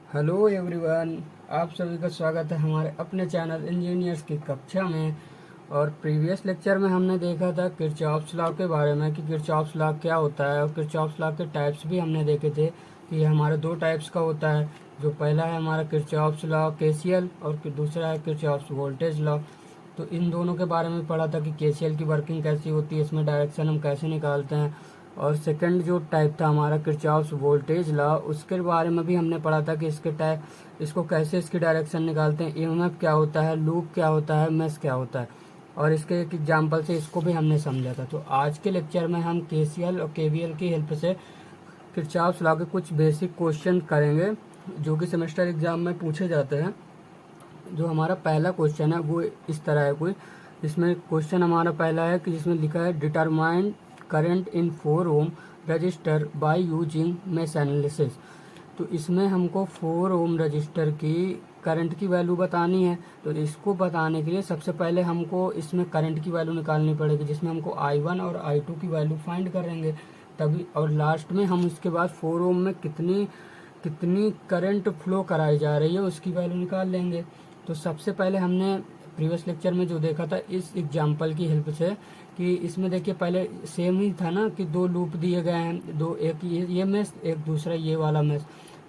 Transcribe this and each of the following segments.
Hello everyone, आप सभी का स्वागत है हमारे अपने चैनल इंजीनियर्स की कक्षा में। और प्रीवियस लेक्चर में हमने देखा था किरचॉफ्स लॉ के बारे में कि किरचॉफ्स लॉ क्या होता है, और किरचॉफ्स लॉ के टाइप्स भी हमने देखे थे कि हमारे दो टाइप्स का होता है। जो पहला है हमारा किरचॉफ्स लॉ केसीएल और दूसरा है किरचॉफ्स वोल्टेज लॉ। तो इन दोनों के बारे में पढ़ा था कि केसीएल की वर्किंग कैसी होती है, इसमें डायरेक्शन हम कैसे निकालते हैं। और सेकंड जो टाइप था हमारा किरचॉफ्स वोल्टेज लॉ, उसके बारे में भी हमने पढ़ा था कि इसको कैसे इसकी डायरेक्शन निकालते हैं, ईएमएफ क्या होता है, लूप क्या होता है, मेश क्या होता है। और इसके एक एग्जाम्पल से इसको भी हमने समझा था। तो आज के लेक्चर में हम केसीएल और केवीएल की हेल्प से किरचॉफ्स लॉ के कुछ बेसिक क्वेश्चन करेंगे जो कि सेमेस्टर एग्जाम में पूछे जाते हैं। जो हमारा पहला क्वेश्चन है वो इस तरह है कोई, इसमें क्वेश्चन हमारा पहला है कि जिसमें लिखा है determine current in 4 ohm resistor by using mesh analysis. तो इसमें हमको 4 ओम रजिस्टर की करंट की वैल्यू बतानी है। तो इसको बताने के लिए सबसे पहले हमको इसमें करंट की वैल्यू निकालनी पड़ेगी, जिसमें हमको I1 और I2 की वैल्यू फाइंड करेंगे तभी। और लास्ट में हम उसके बाद 4 ओम में कितनी कितनी करंट फ्लो कराई जा रही है उसकी वैल्यू निकाल लेंगे। तो सबसे पहले हमने प्रीवियस लेक्चर में जो देखा था इस एग्जांपल की हेल्प से, कि इसमें देखिए पहले सेम ही था ना कि दो लूप दिए गए हैं, दो, एक ये मैश एक दूसरा ये वाला मैश।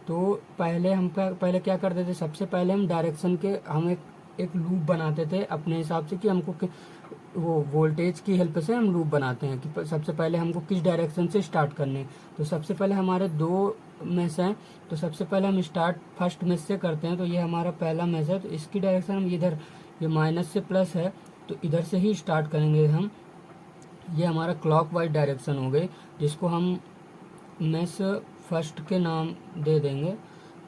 तो पहले क्या करते थे, सबसे पहले हम डायरेक्शन के हम एक लूप बनाते थे अपने हिसाब से कि वो वोल्टेज की हेल्प से हम लूप बनाते हैं कि सबसे पहले हमको किस डायरेक्शन से स्टार्ट करने हैं। तो सबसे पहले हमारे दो मैश हैं, तो सबसे पहले हम स्टार्ट फर्स्ट मैश से करते हैं। तो ये हमारा पहला मैश है, तो इसकी डायरेक्शन हम इधर, ये माइनस से प्लस है तो इधर से ही स्टार्ट करेंगे हम। ये हमारा क्लॉकवाइज डायरेक्शन हो गई, जिसको हम मैश फर्स्ट के नाम दे देंगे,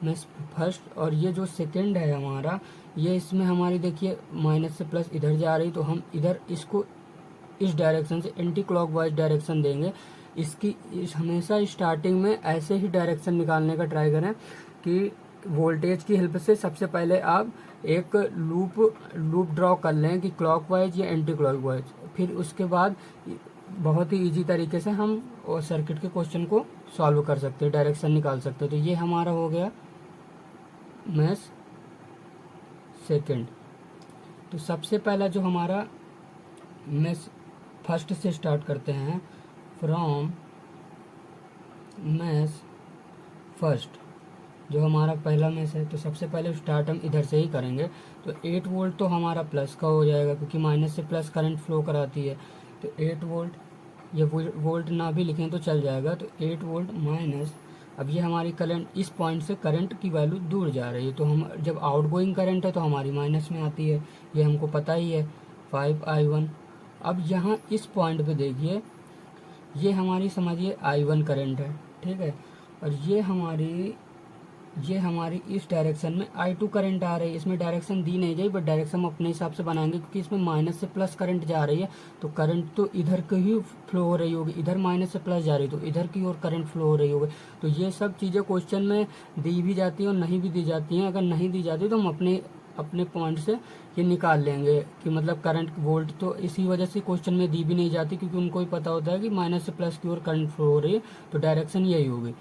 मैश फर्स्ट। और ये जो सेकंड है हमारा, ये इसमें हमारी देखिए माइनस से प्लस इधर जा रही, तो हम इधर इसको इस डायरेक्शन से एंटी क्लॉकवाइज डायरेक्शन देंगे। हमेशा स्टार्टिंग में ऐसे ही डायरेक्शन निकालने का ट्राई करें कि वोल्टेज की हेल्प से सबसे पहले आप एक लूप ड्रॉ कर लें कि क्लॉकवाइज या एंटी क्लॉकवाइज। फिर उसके बाद बहुत ही इजी तरीके से हम सर्किट के क्वेश्चन को सॉल्व कर सकते हैं, डायरेक्शन निकाल सकते हैं। तो ये हमारा हो गया मैश सेकंड। तो सबसे पहला जो हमारा मैश फर्स्ट से स्टार्ट करते हैं, फ्रॉम मैश फर्स्ट। जो हमारा पहला मैश है, तो सबसे पहले स्टार्ट हम इधर से ही करेंगे। तो 8 वोल्ट तो हमारा प्लस का हो जाएगा क्योंकि माइनस से प्लस करंट फ्लो कराती है। तो 8 वोल्ट, ये वोल्ट ना भी लिखें तो चल जाएगा। तो 8 वोल्ट माइनस, अब ये हमारी करंट इस पॉइंट से करंट की वैल्यू दूर जा रही है, तो हम जब आउटगोइंग करंट है तो हमारी माइनस में आती है, ये हमको पता ही है, 5I1। अब यहाँ इस पॉइंट पे देखिए, ये हमारी समझिए I1 करंट है, ठीक है। और ये हमारी इस डायरेक्शन में I2 करंट आ रही है। इसमें डायरेक्शन दी नहीं गई, बट डायरेक्शन हम अपने हिसाब से बनाएंगे क्योंकि इसमें माइनस से प्लस करंट जा रही है। तो करंट तो इधर की ही फ्लो हो रही होगी, इधर माइनस से प्लस जा रही है तो इधर की ओर करंट फ्लो हो रही होगी। तो ये सब चीज़ें क्वेश्चन में दी भी जाती हैं और नहीं भी दी जाती हैं। अगर नहीं दी जाती तो हम अपने अपने पॉइंट से ये निकाल लेंगे कि मतलब करंट वोल्ट, तो इसी वजह से क्वेश्चन में दी भी नहीं जाती क्योंकि उनको ही पता होता है कि माइनस से प्लस की ओर करंट फ्लो हो रही है, तो डायरेक्शन यही होगी।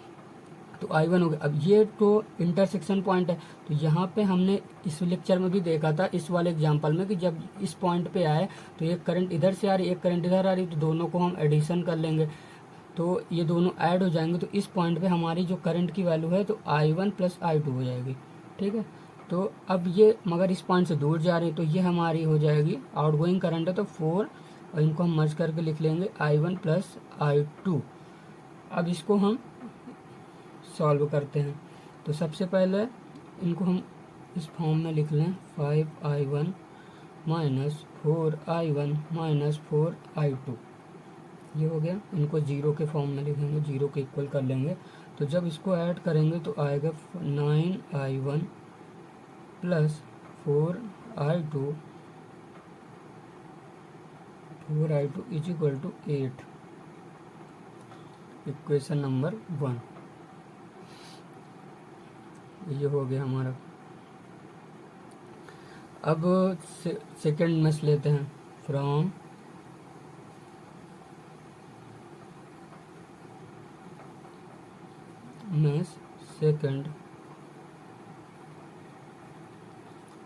तो I1 हो गया। अब ये तो इंटरसेक्शन पॉइंट है, तो यहाँ पे हमने इस लेक्चर में भी देखा था इस वाले एग्जांपल में कि जब इस पॉइंट पे आए तो एक करंट इधर से आ रही, एक करंट इधर आ रही, तो दोनों को हम एडिशन कर लेंगे तो ये दोनों ऐड हो जाएंगे। तो इस पॉइंट पे हमारी जो करंट की वैल्यू है तो I1 प्लस I2 हो जाएगी, ठीक है। तो अब ये मगर इस पॉइंट से दूर जा रही है, तो ये हमारी हो जाएगी आउटगोइंग करंट है तो 4, और इनको हम मर्ज करके लिख लेंगे I1 प्लस I2। अब इसको हम सॉल्व करते हैं। तो सबसे पहले इनको हम इस फॉर्म में लिख लें, 5I1 minus 4I1 minus 4I2। ये हो गया। इनको जीरो के फॉर्म में लिखेंगे, जीरो के इक्वल कर लेंगे। तो जब इसको ऐड करेंगे तो आएगा 9I1 plus 4I2 is equal to 8। Equation number 1 ये हो गया हमारा। अब सेकेंड मैश लेते हैं, फ्रॉम मैश सेकंड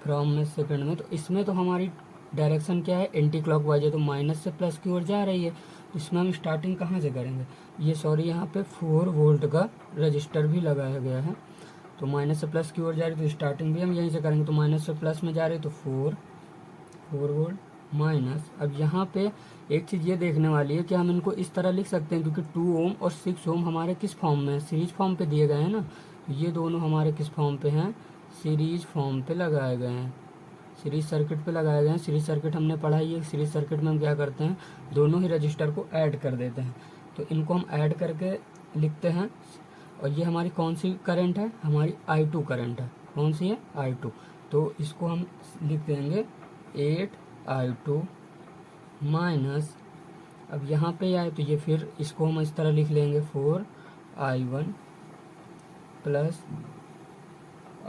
फ्रॉम में सेकंड में, तो इसमें तो हमारी डायरेक्शन क्या है, एंटी क्लॉकवाइज है, तो माइनस से प्लस की ओर जा रही है। तो इसमें हम स्टार्टिंग कहाँ से करेंगे, ये सॉरी यहाँ पे 4 वोल्ट का रजिस्टर भी लगाया गया है, तो माइनस से प्लस की ओर जा रही है, तो स्टार्टिंग भी हम यहीं से करेंगे। तो माइनस से प्लस में जा रही है, तो 4 वोल्ट माइनस। अब यहाँ पे एक चीज़ ये देखने वाली है कि हम इनको इस तरह लिख सकते हैं, क्योंकि 2 ओम और 6 ओम हमारे किस फॉर्म में है, सीरीज फॉर्म पे दिए गए हैं ना। ये दोनों हमारे किस फॉर्म पे हैं, सीरीज फॉर्म पे लगाए गए हैं, सीरीज सर्किट पे लगाए गए हैं। सीरीज सर्किट हमने पढ़ा ही है, सीरीज सर्किट में हम क्या करते हैं, दोनों ही रजिस्टर को ऐड कर देते हैं। तो इनको हम ऐड करके लिखते हैं, और ये हमारी कौन सी करंट है, हमारी I2 करंट है। कौन सी है, I2। तो इसको हम लिख देंगे 8I2 माइनस, अब यहाँ पे आए तो ये फिर इसको हम इस तरह लिख लेंगे 4I1 plus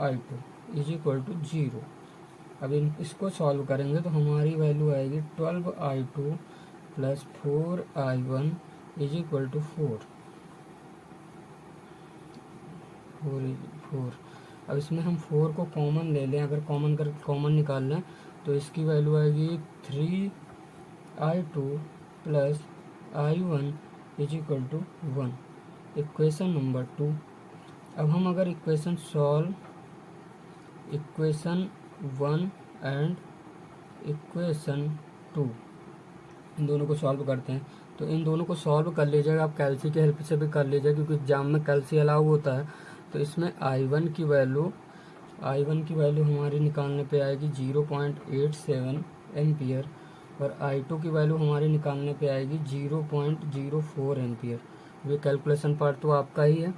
I2 is equal to 0। अब इसको सॉल्व करेंगे तो हमारी वैल्यू आएगी 12I2 plus 4I1 is equal to 4। अब इसमें हम 4 को कॉमन ले लें, अगर कॉमन निकाल लें तो इसकी वैल्यू आएगी 3I2 plus I1 is equal to 1। Equation number 2। अब हम अगर इक्वेशन 1 एंड इक्वेशन 2 इन दोनों को सॉल्व करते हैं, तो इन दोनों को सॉल्व कर लीजिएगा, आप कैल्सी की हेल्प से भी कर लीजिएगा, क्योंकि एग्जाम में कैल्सी अलाउ होता है। तो इसमें I1 की वैल्यू हमारी निकालने पे आएगी 0.87 एम्पियर, और I2 की वैल्यू हमारी निकालने पे आएगी 0.04 एम्पियर। ये कैलकुलेशन पार्ट तो आपका ही है।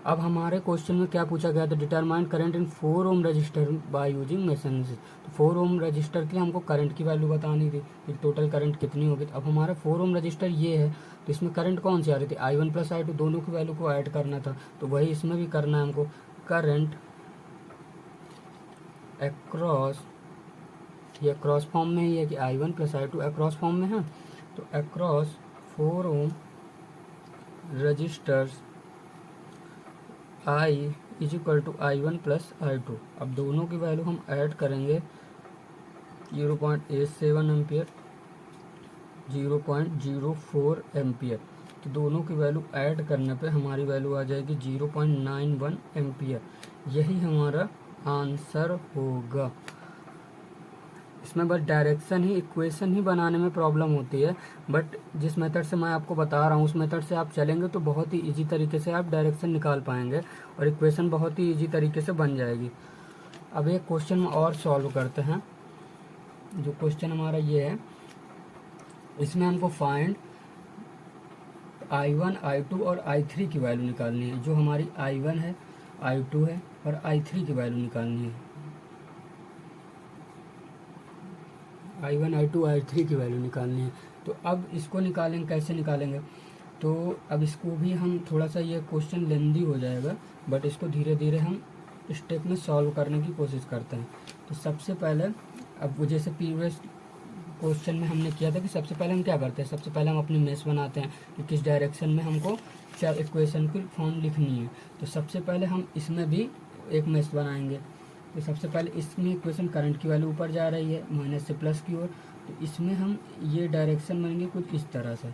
अब हमारे क्वेश्चन में क्या पूछा गया था, determine current in 4 ohm resistor by using meshes. तो 4 ओम रजिस्टर के लिए हमको करंट की वैल्यू बतानी थी कि टोटल करंट कितनी होगी। अब हमारा 4 ओम रजिस्टर ये है, तो इसमें करंट कौन सी आ रही थी, I1 प्लस I2, दोनों की वैल्यू को ऐड करना था। तो वही इसमें भी करना है हमको। करंट अक्रॉस, ये अक्रॉस फॉर्म में ही है कि I1 plus I2 across form में है, तो across 4 ohm resistors I is equal to I1 plus I2। अब दोनों की वैल्यू हम ऐड करेंगे 0.87 एम्पियर, 0.04 एम्पियर, तो दोनों की वैल्यू ऐड करने पे हमारी वैल्यू आ जाएगी 0.91 एम्पियर। यही हमारा आंसर होगा। इसमें बस डायरेक्शन ही, इक्वेशन ही बनाने में प्रॉब्लम होती है, बट जिस मेथड से मैं आपको बता रहा हूँ उस मेथड से आप चलेंगे तो बहुत ही इजी तरीके से आप डायरेक्शन निकाल पाएंगे और इक्वेशन बहुत ही इजी तरीके से बन जाएगी। अब एक क्वेश्चन और सॉल्व करते हैं। जो क्वेश्चन हमारा ये है, इसमें हमको फाइंड I1, I2 और I3 की वैल्यू निकालनी है। जो हमारी I1 है, I2 है और I3 की वैल्यू निकालनी है। I1, I2, I3 की वैल्यू निकालनी है। तो अब इसको निकालेंगे, कैसे निकालेंगे, तो अब इसको भी हम थोड़ा सा, ये क्वेश्चन लेंदी हो जाएगा, बट इसको धीरे धीरे हम स्टेप में सॉल्व करने की कोशिश करते हैं। तो सबसे पहले, अब जैसे प्रीवियस क्वेश्चन में हमने किया था कि सबसे पहले हम क्या करते हैं, सबसे पहले हम अपनी मेश बनाते हैं कि किस डायरेक्शन में हमको चार इक्वेशन की फॉर्म लिखनी है। तो सबसे पहले हम इसमें भी एक मेश बनाएंगे। तो सबसे पहले इसमें इक्वेशन करंट की वैल्यू ऊपर जा रही है माइनस से प्लस की ओर, तो इसमें हम ये डायरेक्शन बनेंगे कुछ इस तरह से।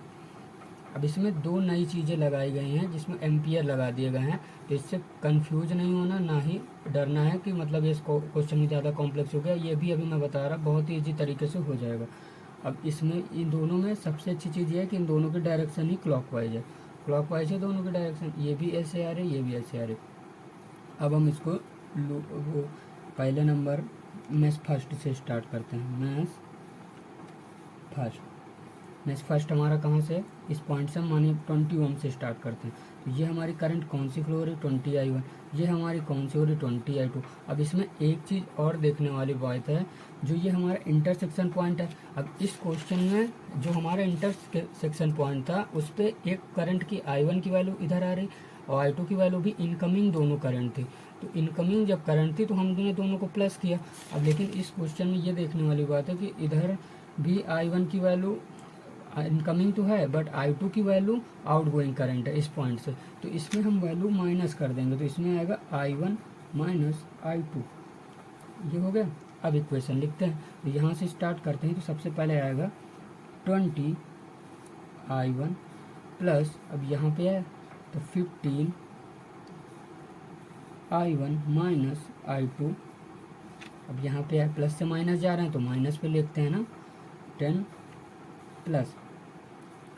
अब इसमें दो नई चीज़ें लगाई गई हैं जिसमें एम्पियर लगा दिए गए हैं, तो इससे कंफ्यूज नहीं होना, ना ही डरना है कि मतलब ये क्वेश्चन ज़्यादा कॉम्प्लेक्स हो गया। ये भी अभी मैं बता रहा, बहुत ही ईजी तरीके से हो जाएगा। अब इसमें इन दोनों में सबसे अच्छी चीज़ ये है कि इन दोनों की डायरेक्शन ही क्लॉकवाइज है, क्लॉकवाइज है दोनों की डायरेक्शन, ये भी ऐसे आ रही है, ये भी ऐसे आ रही। अब हम इसको वो पहले नंबर मैथ फर्स्ट से स्टार्ट करते हैं। मैथ फर्स्ट हमारा कहाँ से, इस पॉइंट से, मानिए 20 ओम से स्टार्ट करते हैं। तो ये हमारी करंट कौन सी फ्लो हो रही, 20I1। ये हमारी कौन सी हो रही, 20I2। अब इसमें एक चीज़ और देखने वाली बात है, जो ये हमारा इंटरसेक्शन पॉइंट है। अब इस क्वेश्चन में जो हमारा इंटरसेक्शन पॉइंट था उस पर एक करंट की I1 की वैल्यू इधर आ रही और I2 की वैल्यू भी इनकमिंग दोनों करंट थी। तो इनकमिंग जब करंट थी तो हमने दोनों को प्लस किया। अब लेकिन इस क्वेश्चन में ये देखने वाली बात है कि इधर भी I1 की वैल्यू इनकमिंग तो है, बट I2 की वैल्यू आउटगोइंग करंट है इस पॉइंट से, तो इसमें हम वैल्यू माइनस कर देंगे। तो इसमें आएगा I1 माइनस I2, ये हो गया। अब इक्वेशन लिखते हैं, तो यहाँ से स्टार्ट करते हैं। तो सबसे पहले आएगा 20 I1 प्लस, अब यहाँ पे है तो 15 I1 माइनस I2, अब यहाँ पे है प्लस से माइनस जा रहे हैं तो माइनस पे लिखते हैं ना, 10 प्लस,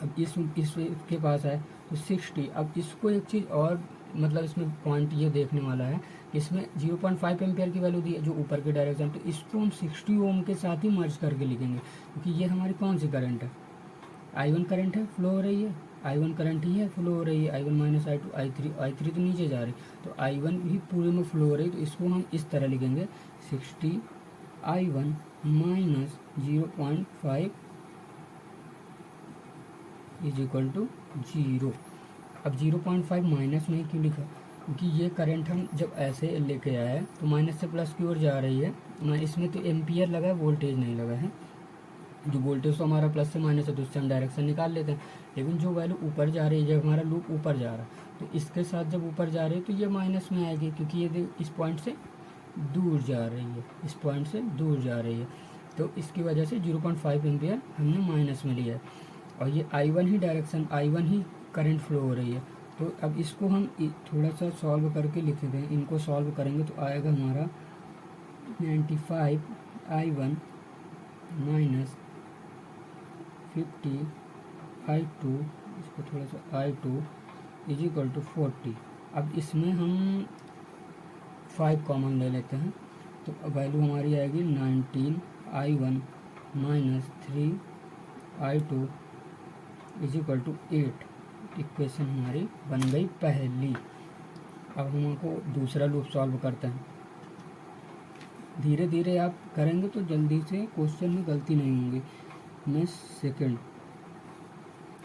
अब इसके पास है तो 60। अब इसको एक चीज़ और मतलब इसमें पॉइंट ये देखने वाला है, इसमें 0.5 एम्पियर की वैल्यू दी है जो ऊपर की डायरेक्शन, तो इसको हम 60 ओम के साथ ही मर्ज करके लिखेंगे, क्योंकि ये हमारी कौन सी करंट है, I1 करंट है, फ्लो हो रही है, I1 करंट ही है, फ्लो हो रही है, I1 माइनस I2, I3 तो नीचे जा रही, तो I1 भी पूरे में फ्लो हो रही, तो इसको हम इस तरह लिखेंगे 60 I1 minus 0.5 is equal to 0। अब 0.5 माइनस में क्यों लिखा, क्योंकि ये करंट हम जब ऐसे लेके आए तो माइनस से प्लस की ओर जा रही है, इसमें तो एम्पियर लगा है, वोल्टेज नहीं लगा है। जो वोल्टेज तो हमारा प्लस से माइनस है तो उससे हम डायरेक्शन निकाल लेते हैं, लेकिन जो वैल्यू ऊपर जा रही है, जब हमारा लूप ऊपर जा रहा है तो इसके साथ जब ऊपर जा रही है तो ये माइनस में आएगी, क्योंकि ये इस पॉइंट से दूर जा रही है, इस पॉइंट से दूर जा रही है, तो इसकी वजह से 0.5 एम्पियर हमने माइनस में लिया है। और ये I1 ही डायरेक्शन, I1 ही करंट फ्लो हो रही है। तो अब इसको हम थोड़ा सा सॉल्व करके लिख देते हैं, इनको सॉल्व करेंगे तो आएगा हमारा 95 I1 माइनस 50 I2, इसको थोड़ा सा I2 इज इक्वल टू 40। अब इसमें हम 5 कॉमन ले लेते हैं, तो वैल्यू हमारी आएगी 19 I1 minus 3 I2 is equal to 8। Equation हमारी बन गई पहली। अब हमको दूसरा लूप सॉल्व करते हैं। धीरे धीरे आप करेंगे तो जल्दी से क्वेश्चन में गलती नहीं होगी। मैं सेकंड,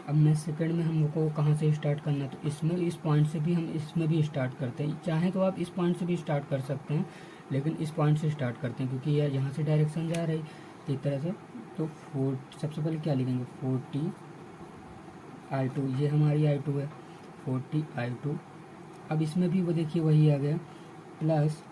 अब मैं सेकंड में हमको कहाँ से स्टार्ट करना है, तो इसमें इस पॉइंट से भी हम इसमें भी स्टार्ट करते हैं। चाहें तो आप इस पॉइंट से भी स्टार्ट कर सकते हैं, लेकिन इस पॉइंट से स्टार्ट करते हैं क्योंकि यह यहाँ से डायरेक्शन जा रही है एक तरह से। तो सबसे पहले क्या लिखेंगे, 40 I2, ये हमारी I2 है, 40 I2। अब इसमें भी वो देखिए वही आ गया, प्लस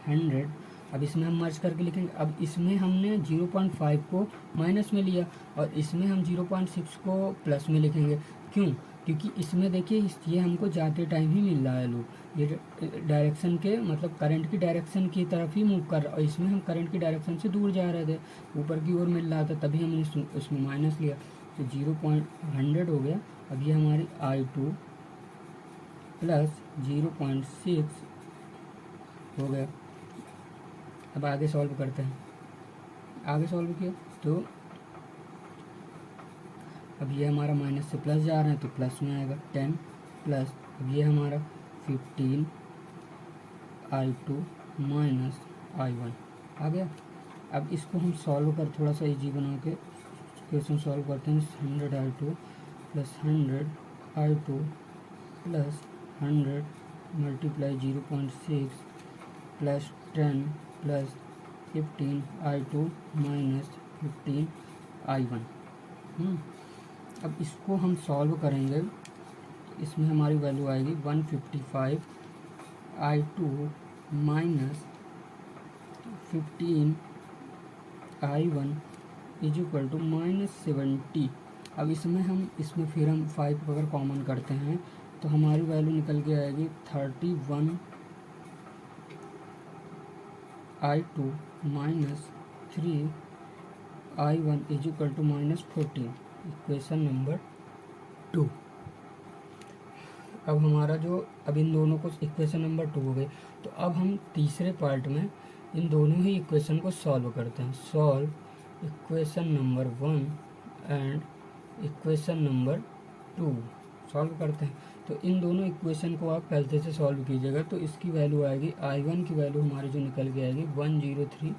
100। अब इसमें हम मर्ज करके लिखेंगे। अब इसमें हमने 0.5 को माइनस में लिया और इसमें हम 0.6 को प्लस में लिखेंगे। क्यों, क्योंकि इसमें देखिए ये हमको जाते टाइम ही मिल रहा है लूप, ये डायरेक्शन के मतलब करंट की डायरेक्शन की तरफ ही मूव कर रहा है, और इसमें हम करंट की डायरेक्शन से दूर जा रहे थे, ऊपर की ओर मिल रहा था, तभी हमने उसमें माइनस लिया, तो 0.100 हो गया। अब ये हमारी I2 प्लस 0.6 हो गया। अब आगे सॉल्व करते हैं। आगे सॉल्व किया तो अब ये हमारा माइनस से प्लस जा रहे हैं तो प्लस में आएगा 10 प्लस, अब ये हमारा 15 I2 माइनस I1 आ गया। अब इसको हम सॉल्व कर थोड़ा सा इजी बना के क्वेश्चन सॉल्व करते हैं। 100 I2 plus 100 I2 plus 100 multiply 0.6 plus 10 plus 15 I2 minus 15 I1। अब इसको हम सॉल्व करेंगे तो इसमें हमारी वैल्यू आएगी 155 I2 minus 15 I1 is equal to minus 70। अब इसमें फिर हम 5 अगर कॉमन करते हैं तो हमारी वैल्यू निकल के आएगी 31 I2 minus 3 I1 is equal to minus 14। Equation number 2। अब हमारा अब इन दोनों को इक्वेशन नंबर 2 हो गई, तो अब हम तीसरे पार्ट में इन दोनों ही इक्वेशन को सॉल्व करते हैं। Solve equation number 1 and equation number 2 solve करते हैं। तो इन दोनों इक्वेशन को आप पहले से सॉल्व कीजिएगा, तो इसकी वैल्यू आएगी I1 की वैल्यू हमारी जो निकल के आएगी 103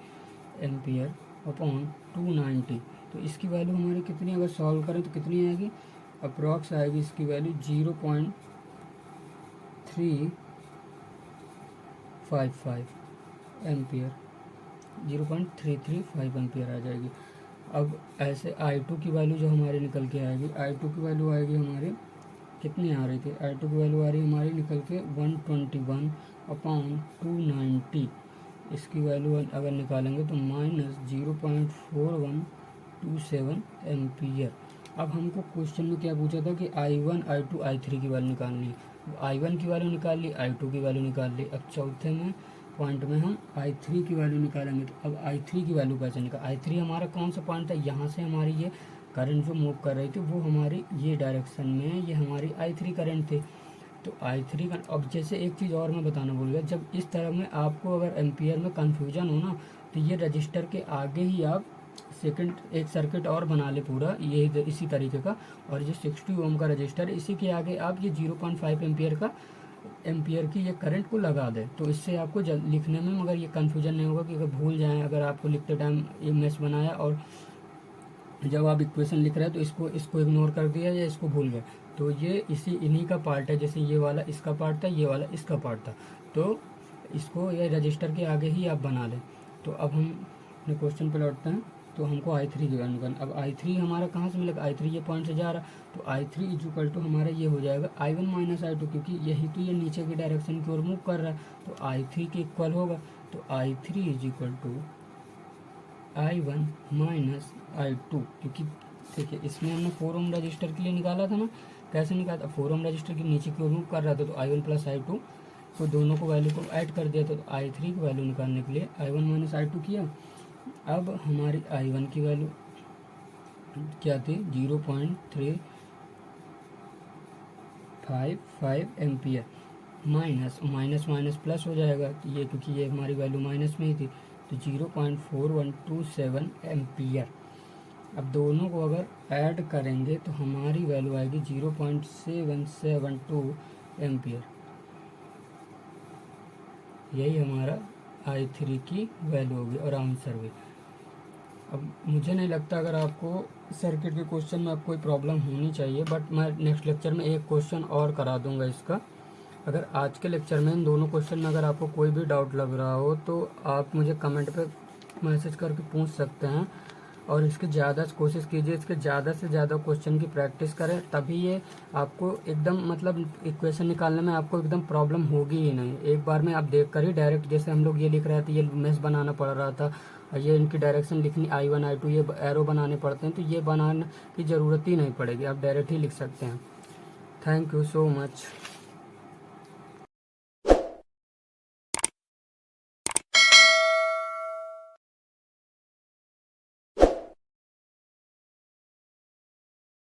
एम्पियर अपॉन 290। तो इसकी वैल्यू हमारी कितनी, अगर सॉल्व करें तो कितनी आएगी, अप्रॉक्स आएगी इसकी वैल्यू 0.355 एम्पियर, 0.335 एम्पियर आ जाएगी। अब ऐसे I2 की वैल्यू जो हमारी निकल के आएगी, I2 की वैल्यू आएगी हमारी कितनी आ रही थी, I2 की वैल्यू आ रही है हमारी निकल के 121 अपॉन 290। इसकी वैल्यू अगर निकालेंगे तो -0.4127 एम्पियर। अब हमको क्वेश्चन में क्या पूछा था कि I1 I2 I3 की वैल्यू निकालनी है। I1 की वैल्यू निकाल ली, I2 की वैल्यू निकाल ली। अब चौथे में पॉइंट में हम I3 की वैल्यू निकालेंगे। तो अब I3 की वैल्यू कैसे निकाल, I3 हमारा कौन सा पॉइंट था, यहाँ से हमारी ये करंट जो मूव कर रही थी वो हमारी ये डायरेक्शन में, ये हमारी I3 करंट थी। तो I3 का अब जैसे एक चीज़ और मैं बताना भूल गया, जब इस तरह में आपको अगर एम्पियर में कन्फ्यूजन हो ना, तो ये रजिस्टर के आगे ही आप सेकंड एक सर्किट और बना ले पूरा ये इसी तरीके का, और ये 60 ओम का रजिस्टर है, इसी के आगे आप ये 0.5 एम्पियर की ये करंट को लगा दें। तो इससे आपको लिखने में मगर ये कन्फ्यूजन नहीं होगा कि अगर भूल जाएं, अगर आपको लिखते टाइम ये मैश बनाया और जब आप इक्वेशन लिख रहे हैं तो इसको इग्नोर कर दिया या इसको भूल गए, तो ये इन्हीं का पार्ट है। जैसे ये वाला इसका पार्ट था, ये वाला इसका पार्ट था, तो इसको ये रजिस्टर के आगे ही आप बना लें। तो अब हम अपने क्वेश्चन पे लौटते हैं। तो हमको I3 की वैल्यू निकालना। अब I3 हमारा कहाँ से मिलेगा, I3 ये पॉइंट से जा रहा, तो I3 इक्वल टू हमारा ये हो जाएगा I1 माइनस I2, क्योंकि यही तो ये नीचे की डायरेक्शन की ओर मूव कर रहा है, तो I3 के इक्वल होगा। तो I3 is equal to I1 minus I2, क्योंकि देखिए इसमें हमने 4 ओम रजिस्टर के लिए निकाला था ना, कैसे निकाला था, 4 ओम रजिस्टर के नीचे की ओर मूव कर रहा था, तो I1 प्लस I2 तो दोनों को वैल्यू को ऐड कर दिया था। तो I3 की वैल्यू निकालने के लिए I1 माइनस I2 किया। अब हमारी I1 की वैल्यू क्या थी, 0.355 एम्पियर, माइनस माइनस प्लस हो जाएगा ये, क्योंकि ये हमारी वैल्यू माइनस में ही थी, तो 0.4127 एम्पियर। अब दोनों को अगर ऐड करेंगे तो हमारी वैल्यू आएगी 0.772 एम्पियर। यही हमारा I3 की वैल्यू होगी और आंसर भी। अब मुझे नहीं लगता अगर आपको सर्किट के क्वेश्चन में आपको कोई प्रॉब्लम होनी चाहिए, बट मैं नेक्स्ट लेक्चर में एक क्वेश्चन और करा दूंगा इसका। अगर आज के लेक्चर में इन दोनों क्वेश्चन में अगर आपको कोई भी डाउट लग रहा हो तो आप मुझे कमेंट पे मैसेज करके पूछ सकते हैं, और इसके ज़्यादा कोशिश कीजिए, इसके ज़्यादा से ज़्यादा क्वेश्चन की प्रैक्टिस करें, तभी ये आपको एकदम मतलब इक्वेशन निकालने में आपको एकदम प्रॉब्लम होगी ही नहीं। एक बार में आप देख कर ही डायरेक्ट, जैसे हम लोग ये लिख रहे थे, ये मैश बनाना पड़ रहा था, ये इनकी डायरेक्शन लिखनी I1 I2 ये एरो बनाने पड़ते हैं, तो ये बनाने की ज़रूरत ही नहीं पड़ेगी, आप डायरेक्ट ही लिख सकते हैं। Thank you so much.